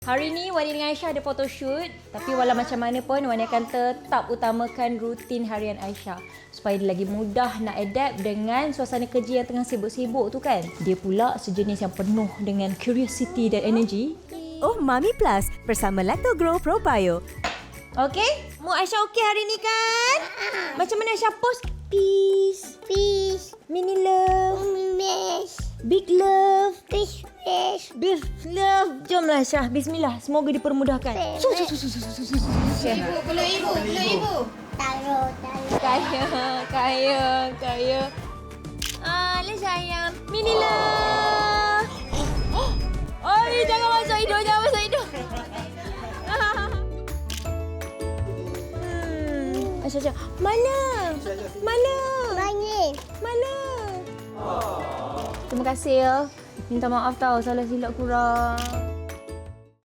Hari ni Wani dengan Aisyah ada photoshoot. Tapi walau macam mana pun Wani akan tetap utamakan rutin harian Aisyah supaya dia lagi mudah nak adapt dengan suasana kerja yang tengah sibuk-sibuk tu kan. Dia pula sejenis yang penuh dengan curiosity dan energy. Oh Mami Plus bersama Lacto Grow Pro Bio. Okey? Mu Aisyah okey hari ni kan? Macam mana Aisyah post? Peace. Fish, Mini love. fish, Big love. fish, fish. Beef love. Jomlah Aisyah. Bismillah. Semoga dipermudahkan. Peluk ibu. Taruh. Kaya. Alah sayang. Mini love. Oi, jangan masuk hidung. Aisyah, mana? Terima kasih ya. Minta maaf tau salah silap kurang.